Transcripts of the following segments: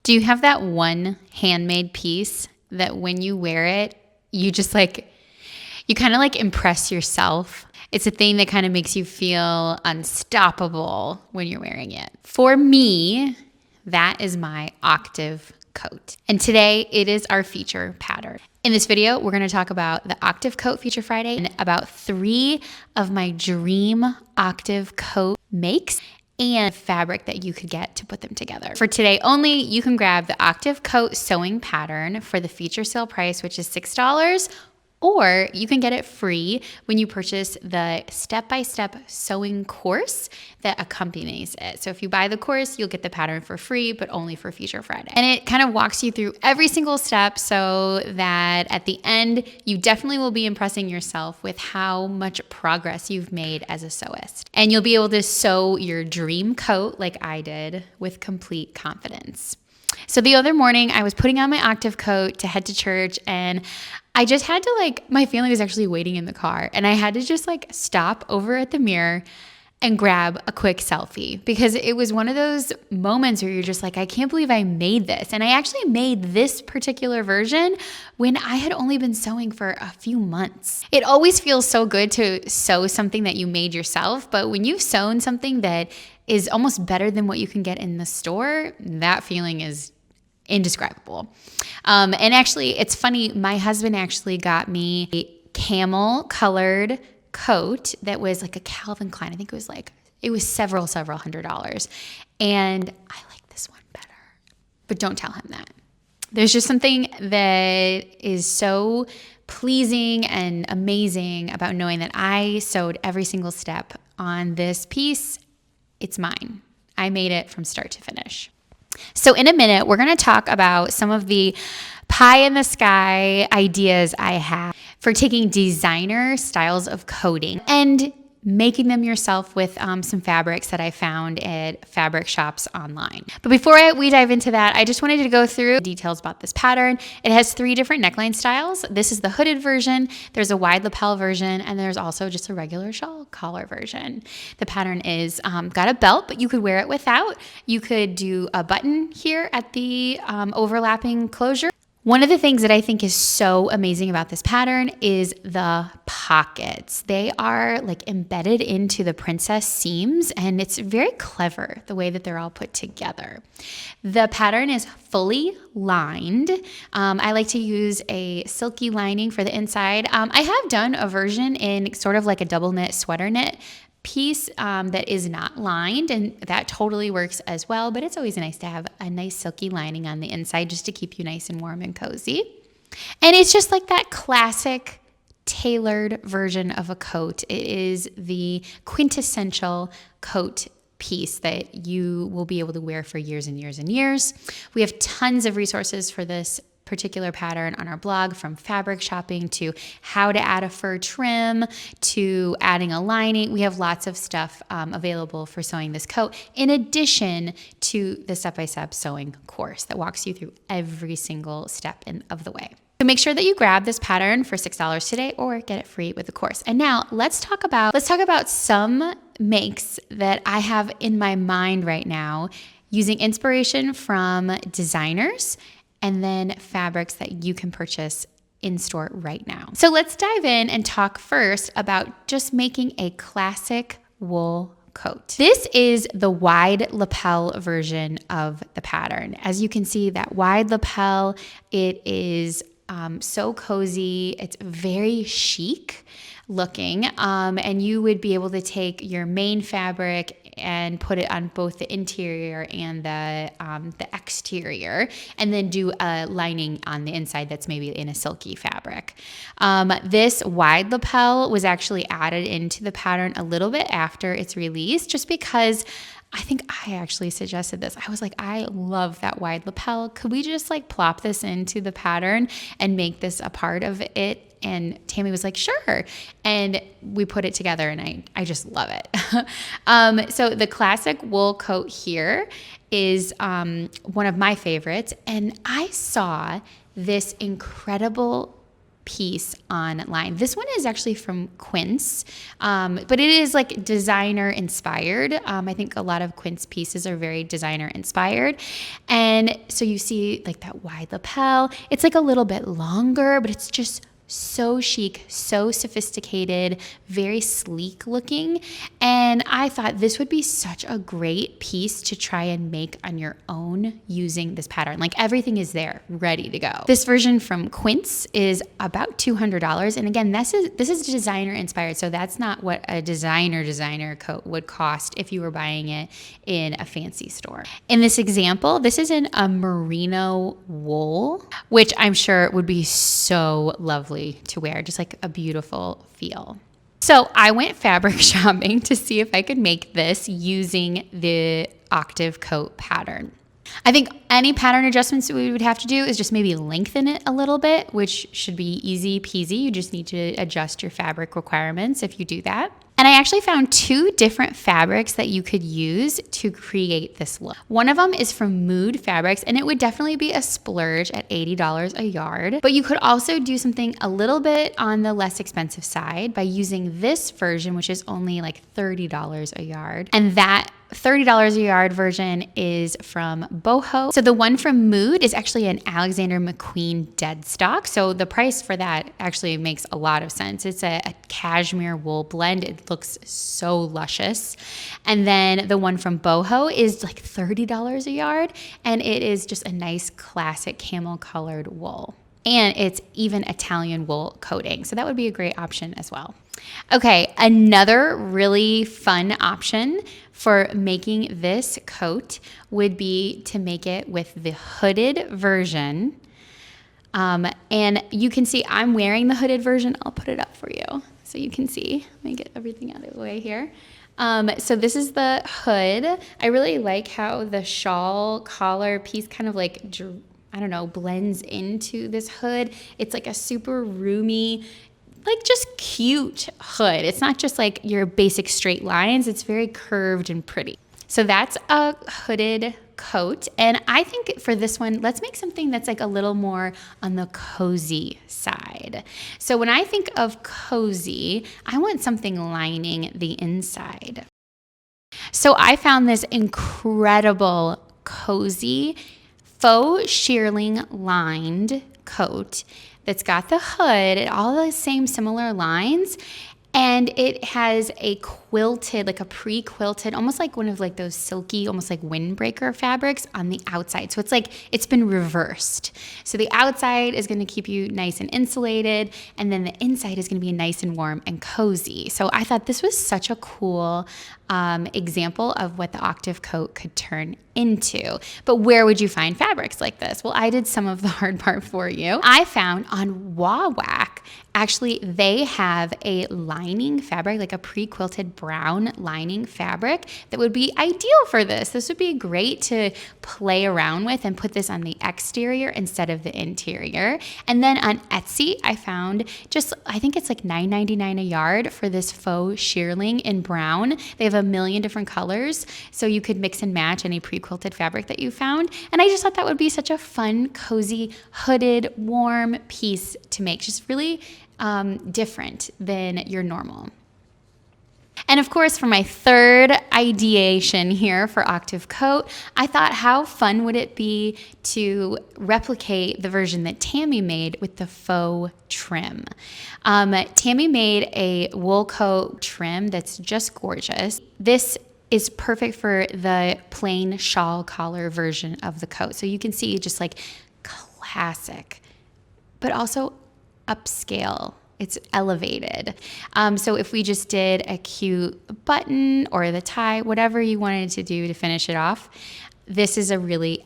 Do you have that one handmade piece that when you wear it, you just like, you kind of like impress yourself? It's a thing that kind of makes you feel unstoppable when you're wearing it. For me, that is my Octave coat. And today it is our feature pattern. In this video, we're going to talk about the Octave Coat Feature Friday and about 3 of my dream Octave coat makes and fabric that you could get to put them together. For today only, you can grab the Octave Coat sewing pattern for the feature sale price, which is $6, or you can get it free when you purchase the step-by-step sewing course that accompanies it. So if you buy the course, you'll get the pattern for free, but only for Feature Friday. And it kind of walks you through every single step so that at the end, you definitely will be impressing yourself with how much progress you've made as a sewist. And you'll be able to sew your dream coat like I did with complete confidence. So the other morning, I was putting on my Octave coat to head to church, and I just had to my family was actually waiting in the car, and I had to just stop over at the mirror and grab a quick selfie because it was one of those moments where you're just like, I can't believe I made this. And I actually made this particular version when I had only been sewing for a few months. It always feels so good to sew something that you made yourself, but when you've sewn something that is almost better than what you can get in the store, that feeling is indescribable. And actually, it's funny, my husband actually got me a camel colored coat that was like a Calvin Klein. I think it was several $100s. And I like this one better, but don't tell him that. There's just something that is so pleasing and amazing about knowing that I sewed every single step on this piece. It's mine. I made it from start to finish. So in a minute, we're going to talk about some of the pie in the sky ideas I have for taking designer styles of coating and making them yourself with some fabrics that I found at fabric shops online. But before we dive into that, I just wanted to go through details about this pattern. It has 3 different neckline styles. This is the hooded version, there's a wide lapel version, and there's also just a regular shawl collar version. The pattern is got a belt, but you could wear it without. You could do a button here at the overlapping closure. One of the things that I think is so amazing about this pattern is the pockets. They are embedded into the princess seams, and it's very clever the way that they're all put together. The pattern is fully lined. I like to use a silky lining for the inside. I have done a version in sort of like a double knit sweater knit piece that is not lined, and that totally works as well, but it's always nice to have a nice silky lining on the inside just to keep you nice and warm and cozy. And it's just like that classic tailored version of a coat. It is the quintessential coat piece that you will be able to wear for years and years and years. We have tons of resources for this particular pattern on our blog, from fabric shopping to how to add a fur trim to adding a lining. We have lots of stuff available for sewing this coat, in addition to the step-by-step sewing course that walks you through every single step of the way. So make sure that you grab this pattern for $6 today or get it free with the course. And now let's talk about some makes that I have in my mind right now using inspiration from designers and then fabrics that you can purchase in store right now. So let's dive in and talk first about just making a classic wool coat. This is the wide lapel version of the pattern. As you can see, that wide lapel, it is so cozy. It's very chic looking, and you would be able to take your main fabric and put it on both the interior and the exterior, and then do a lining on the inside that's maybe in a silky fabric. This wide lapel was actually added into the pattern a little bit after its release, just because I think I actually suggested this. I was like, I love that wide lapel. Could we just plop this into the pattern and make this a part of it? And Tammy was like, sure. And we put it together, and I just love it. So the classic wool coat here is one of my favorites. And I saw this incredible piece online. This one is actually from Quince, but it is like designer inspired. I think a lot of Quince pieces are very designer inspired. And so you see like that wide lapel. It's like a little bit longer, but it's just so chic, so sophisticated, very sleek looking. And I thought this would be such a great piece to try and make on your own using this pattern. Like everything is there, ready to go. This version from Quince is about $200. And again, this is designer inspired. So that's not what a designer coat would cost if you were buying it in a fancy store. In this example, this is in a merino wool, which I'm sure would be so lovely to wear, just like a beautiful feel. So I went fabric shopping to see if I could make this using the Octave Coat pattern. I think any pattern adjustments that we would have to do is just maybe lengthen it a little bit, which should be easy peasy. You just need to adjust your fabric requirements if you do that. And I actually found 2 different fabrics that you could use to create this look. One of them is from Mood Fabrics, and it would definitely be a splurge at $80 a yard. But you could also do something a little bit on the less expensive side by using this version, which is only like $30 a yard. And that $30 a yard version is from Boho. So the one from Mood is actually an Alexander McQueen dead stock. So the price for that actually makes a lot of sense. It's a cashmere wool blend. It looks so luscious. And then the one from Boho is like $30 a yard. And it is just a nice classic camel colored wool. And it's even Italian wool coating. So that would be a great option as well. Okay, another really fun option for making this coat would be to make it with the hooded version. And you can see I'm wearing the hooded version. I'll put it up for you so you can see. Let me get everything out of the way here. So this is the hood. I really like how the shawl collar piece kind of like, I don't know, blends into this hood. It's like a super roomy, like just cute hood. It's not just like your basic straight lines. It's very curved and pretty. So that's a hooded coat. And I think for this one, let's make something that's like a little more on the cozy side. So when I think of cozy, I want something lining the inside. So I found this incredible cozy faux shearling lined coat that's got the hood, all the same similar lines, and it has a quilted, like a pre-quilted, almost like one of like those silky, almost like windbreaker fabrics on the outside. So it's like it's been reversed. So the outside is going to keep you nice and insulated, and then the inside is going to be nice and warm and cozy. So I thought this was such a cool example of what the Octave Coat could turn into. But where would you find fabrics like this? Well, I did some of the hard part for you. I found on Wawak, actually, they have a lining fabric, like a pre-quilted brown lining fabric that would be ideal for this. This would be great to play around with and put this on the exterior instead of the interior. And then on Etsy, I found I think it's like $9.99 a yard for this faux shearling in brown. They have a million different colors, so you could mix and match any pre-quilted fabric that you found. And I just thought that would be such a fun, cozy, hooded, warm piece to make. Just really different than your normal. And of course, for my third ideation here for Octave Coat, I thought how fun would it be to replicate the version that Tammy made with the faux trim. Tammy made a wool coat trim that's just gorgeous. This is perfect for the plain shawl collar version of the coat. So you can see just like classic, but also upscale. It's elevated. So if we just did a cute button or the tie, whatever you wanted to do to finish it off, this is a really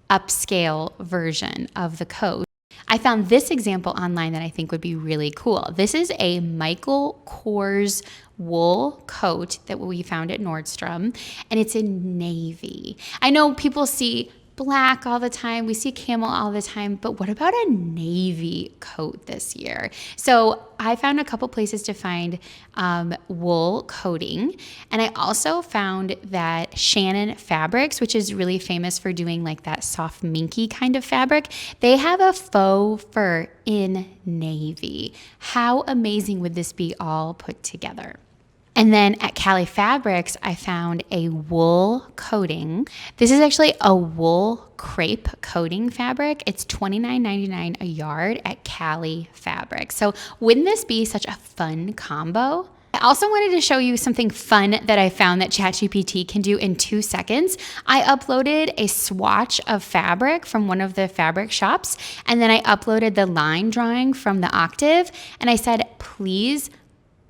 upscale version of the coat. I found this example online that I think would be really cool. This is a Michael Kors wool coat that we found at Nordstrom, and it's in navy. I know people see black all the time. We see camel all the time, but what about a navy coat this year? So I found a couple places to find wool coating. And I also found that Shannon Fabrics, which is really famous for doing like that soft minky kind of fabric, they have a faux fur in navy. How amazing would this be all put together? And then at Cali Fabrics, I found a wool coating. This is actually a wool crepe coating fabric. It's $29.99 a yard at Cali Fabrics. So wouldn't this be such a fun combo? I also wanted to show you something fun that I found that ChatGPT can do in 2 seconds. I uploaded a swatch of fabric from one of the fabric shops, and then I uploaded the line drawing from the Octave, and I said, please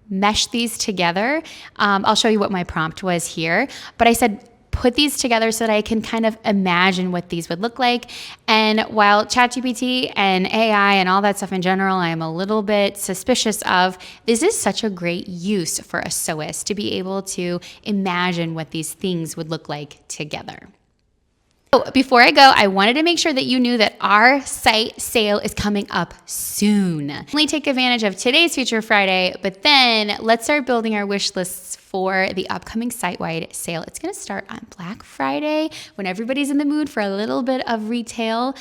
mesh these together. I'll show you what my prompt was here, but I said, put these together so that I can kind of imagine what these would look like. And while ChatGPT and AI and all that stuff in general, I am a little bit suspicious of, this is such a great use for a sewist to be able to imagine what these things would look like together. So before I go, I wanted to make sure that you knew that our site sale is coming up soon. Only take advantage of today's Feature Friday, but then let's start building our wish lists for the upcoming site-wide sale. It's going to start on Black Friday when everybody's in the mood for a little bit of retail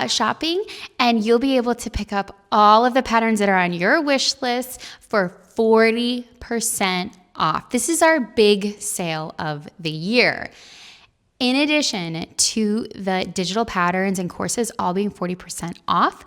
shopping, and you'll be able to pick up all of the patterns that are on your wish list for 40% off. This is our big sale of the year. In addition to the digital patterns and courses all being 40% off,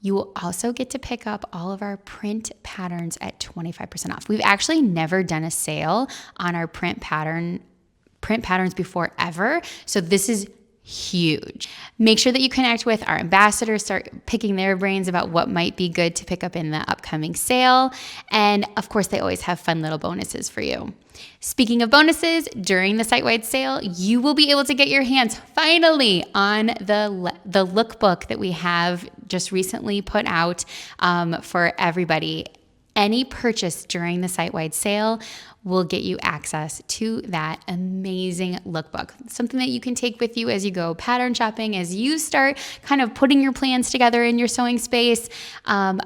you will also get to pick up all of our print patterns at 25% off. We've actually never done a sale on our print patterns before ever, so this is huge. Make sure that you connect with our ambassadors, start picking their brains about what might be good to pick up in the upcoming sale. And of course, they always have fun little bonuses for you. Speaking of bonuses, during the site-wide sale, you will be able to get your hands finally on the lookbook that we have just recently put out for everybody. Any purchase during the site-wide sale will get you access to that amazing lookbook. Something that you can take with you as you go pattern shopping, as you start kind of putting your plans together in your sewing space.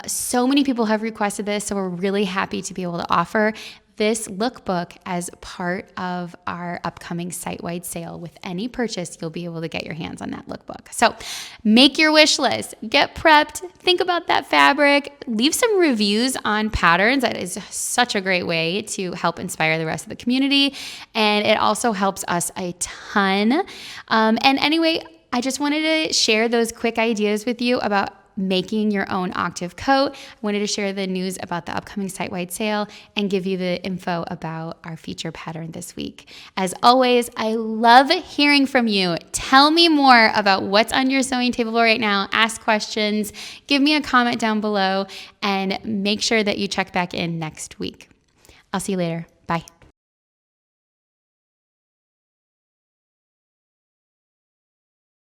So many people have requested this, so we're really happy to be able to offer this lookbook as part of our upcoming site-wide sale. With any purchase, you'll be able to get your hands on that lookbook. So make your wish list, get prepped, think about that fabric, leave some reviews on patterns. That is such a great way to help inspire the rest of the community. And it also helps us a ton. And anyway, I just wanted to share those quick ideas with you about making your own Octave coat. I wanted to share the news about the upcoming site-wide sale and give you the info about our feature pattern this week. As always, I love hearing from you. Tell me more about what's on your sewing table right now. Ask questions, give me a comment down below, and make sure that you check back in next week. I'll see you later. Bye.